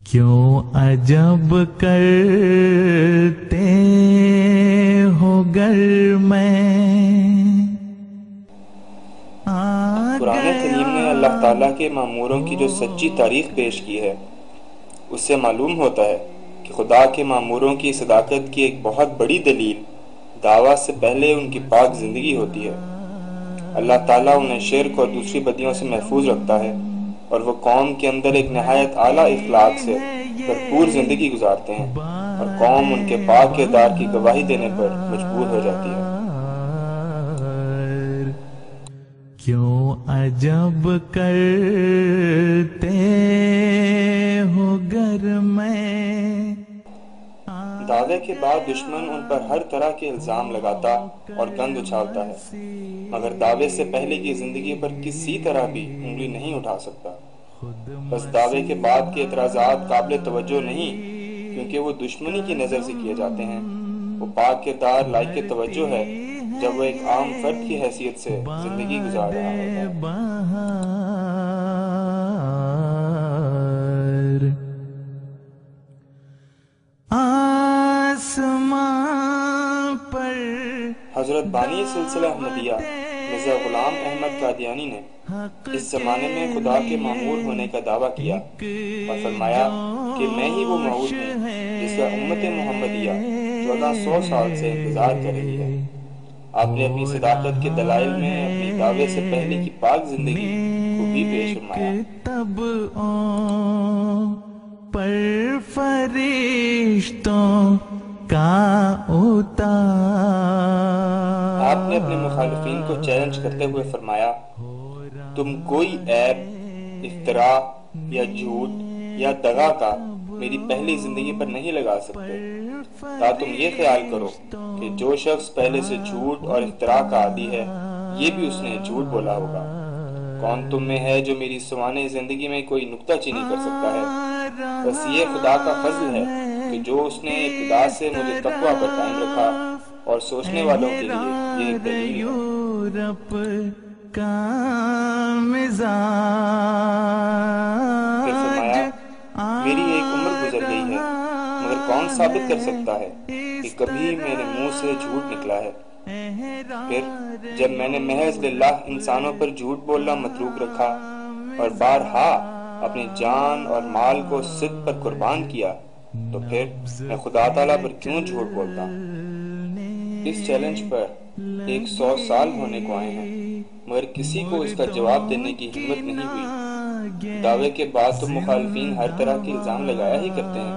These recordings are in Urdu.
کیوں عجب کرتے ہو گر میں قرآن کریم نے اللہ تعالیٰ کے ماموروں کی جو سچی تاریخ پیش کی ہے اس سے معلوم ہوتا ہے کہ خدا کے ماموروں کی صداقت کی ایک بہت بڑی دلیل دعویٰ سے پہلے ان کی پاک زندگی ہوتی ہے۔ اللہ تعالیٰ انہیں شرک اور دوسری بدیوں سے محفوظ رکھتا ہے اور وہ قوم کے اندر ایک نہایت اعلیٰ اخلاق سے بھرپور زندگی گزارتے ہیں اور قوم ان کے پاک کردار کی گواہی دینے پر مجبور ہو جاتی ہے۔ کیوں عجب کرتے ہو گر میں۔ دعوے کے بعد دشمن ان پر ہر طرح کے الزام لگاتا اور گند اچھالتا ہے، مگر دعوے سے پہلے کی زندگی پر کسی طرح بھی انگلی نہیں اٹھا سکتا۔ بس دعوے کے بعد کے اعتراضات قابل توجہ نہیں، کیونکہ وہ دشمنی کی نظر سے کیے جاتے ہیں۔ وہ پاک کردار لائق توجہ ہے جب وہ ایک عام فرد کی حیثیت سے زندگی گزار رہا ہوتا ہے۔ حضرت بانی سلسلہ احمدیہ مرزا غلام احمد قادیانی نے اس زمانے میں خدا کے مامور ہونے کا دعویٰ کیا اور فرمایا کہ میں ہی وہ مامور ہوں جس کا امت محمدیہ 1400 سال سے انتظار کر رہی ہے۔ آپ نے اپنی صداقت کے دلائل میں اپنی دعوے سے پہلے کی پاک زندگی کو بھی پیش فرمایا۔ پر فرشتوں کا اتار۔ آپ نے اپنے مخالفین کو چیلنج کرتے ہوئے فرمایا، تم کوئی عیب، افتراء یا جھوٹ یا دغا کا میری پہلی زندگی پر نہیں لگا سکتے، تا تم یہ خیال کرو کہ جو شخص پہلے سے جھوٹ اور افتراء کا عادی ہے یہ بھی اس نے جھوٹ بولا ہوگا۔ کون تم میں ہے جو میری سوانح زندگی میں کوئی نکتہ چینی کر سکتا ہے؟ بس یہ خدا کا فضل ہے کہ جو اس نے ابتدا سے مجھے تقویٰ پر قائم رکھا اور سوچنے والوں کے لیے یہ ایک دلیل ہے۔ پھر فرمایا، میری ایک عمر گزر گئی ہے مگر کون ثابت کر سکتا ہے کہ کبھی میرے منہ سے جھوٹ نکلا ہے؟ پھر جب میں نے محض للہ انسانوں پر جھوٹ بولنا متروک رکھا اور بارہا اپنی جان اور مال کو صدق پر قربان کیا تو پھر میں خدا تعالیٰ پر کیوں جھوٹ بولتا؟ اس چیلنج پر 100 سال ہونے کو آئے ہیں مگر کسی کو اس کا جواب دینے کی ہمت نہیں ہوئی۔ دعوے کے بعد تو مخالفین ہر طرح کے الزام لگایا ہی کرتے ہیں،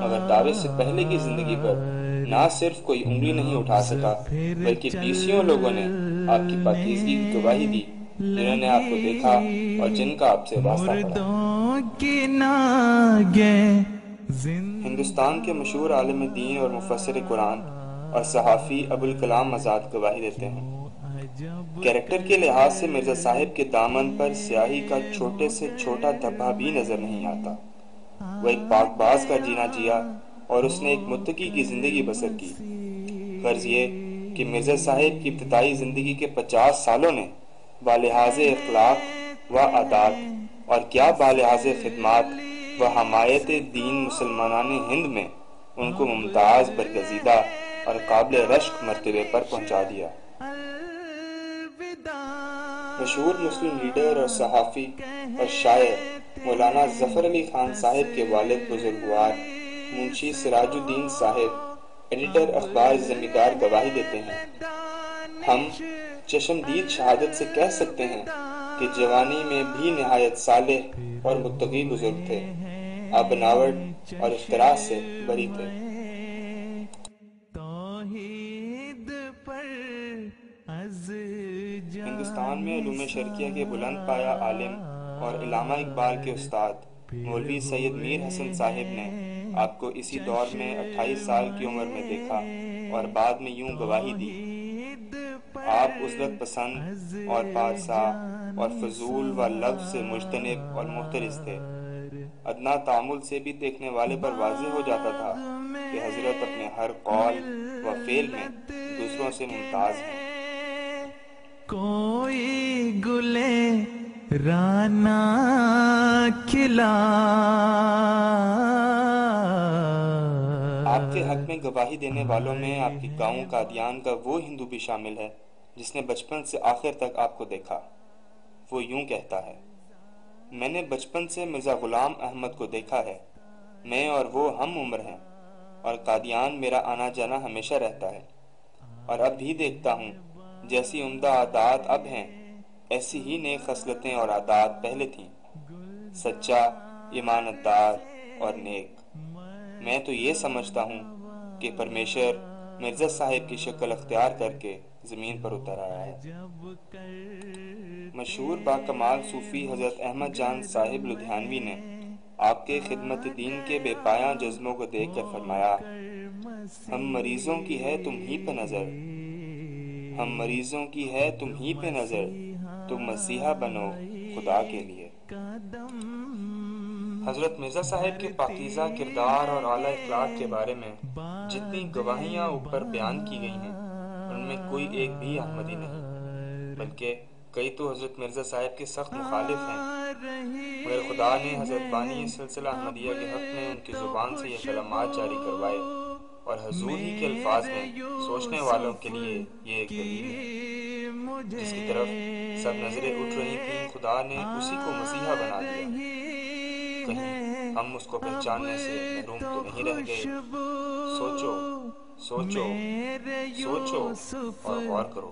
مگر دعوے سے پہلے کی زندگی پر نہ صرف کوئی انگلی نہیں اٹھا سکا بلکہ بیسیوں لوگوں نے آپ کی پاکیزگی کی گواہی دی جنہوں نے آپ کو دیکھا اور جن کا آپ سے واسطہ پڑا۔ ہندوستان کے مشہور عالم دین اور مفسر قرآن اور صحافی ابوالکلام آزاد گواہی دیتے ہیں، کیریکٹر کے لحاظ سے مرزا صاحب کے دامن پر سیاہی کا چھوٹے سے چھوٹا دھبا بھی نظر نہیں آتا۔ وہ ایک پاک باز کا جینا جیا اور اس نے ایک متقی کی زندگی بسر کی۔ غرض یہ کہ مرزا صاحب کی ابتدائی زندگی کے 50 سالوں نے بالحاظ اخلاق و عادات اور کیا بالحاظ خدمات و حمایت دین مسلمانان ہند میں ان کو ممتاز، برگزیدہ اور قابل رشک مرتبے پر پہنچا دیا۔ مشہور مسلم لیڈر اور صحافی اور شاعر مولانا ظفر علی خان صاحب کے والد بزرگوار منشی سراج الدین صاحب ایڈیٹر اخبار زمیندار گواہی دیتے ہیں، ہم چشمدید شہادت سے کہہ سکتے ہیں کہ جوانی میں بھی نہایت صالح اور متقی بزرگ تھے، آپ بناوٹ اور اختراع سے بری تھے۔ ہندوستان میں علوم شرقیہ کے بلند پایہ عالم اور علامہ اقبال کے استاد مولوی سید میر حسن صاحب نے آپ کو اسی دور میں 28 سال کی عمر میں دیکھا اور بعد میں یوں گواہی دی، آپ عزلت پسند اور پارسا اور فضول و لفظ سے مجتنب اور محترز تھے۔ ادنا تعامل سے بھی دیکھنے والے پر واضح ہو جاتا تھا کہ حضرت اپنے ہر قول و فعل میں دوسروں سے ممتاز ہیں۔ کوئی گلے رانا کھلا کے حق میں گواہی دینے والوں میں آپ کے گاؤں قادیان کا وہ ہندو بھی شامل ہے جس نے بچپن سے آخر تک آپ کو دیکھا۔ وہ یوں کہتا ہے، میں نے بچپن سے مرزا غلام احمد کو دیکھا ہے، میں اور وہ ہم عمر ہیں، اور قادیان میرا آنا جانا ہمیشہ رہتا ہے، اور اب بھی دیکھتا ہوں جیسی عمدہ عادات اب ہیں ایسی ہی نیک خصلتیں اور عادات پہلے تھیں، سچا، ایمانت دار اور نیک۔ میں تو یہ سمجھتا ہوں کہ پرمیشر مرزا صاحب کی شکل اختیار کر کے زمین پر اتر آیا ہے۔ مشہور باکمال صوفی حضرت احمد جان صاحب لدھیانوی نے آپ کے خدمت دین کے بے پایاں جذبوں کو دیکھ کر فرمایا، ہم مریضوں کی ہے تم ہی پہ نظر، ہم مریضوں کی ہے تم ہی پہ نظر، تم مسیحا بنو خدا کے لیے۔ حضرت مرزا صاحب کے پاکیزہ کردار اور اعلیٰ اخلاق کے بارے میں جتنی گواہیاں اوپر بیان کی گئی ہیں ان میں کوئی ایک بھی احمدی نہیں، بلکہ کئی تو حضرت مرزا صاحب کے سخت مخالف ہیں، مگر خدا نے حضرت بانی سلسلہ احمدیہ کے حق میں ان کی زبان سے یہ کلمات جاری کروائے، اور حضور ہی کے الفاظ میں سوچنے والوں کے لیے یہ ایک دلیل ہے۔ جس کی طرف سب نظریں اٹھ رہی تھیں خدا نے اسی کو مسیحا بنا دیا، کہیں ہم اس کو پہچاننے سے محروم تو نہیں رہ گئے۔ سوچو سوچو سوچو اور غور کرو۔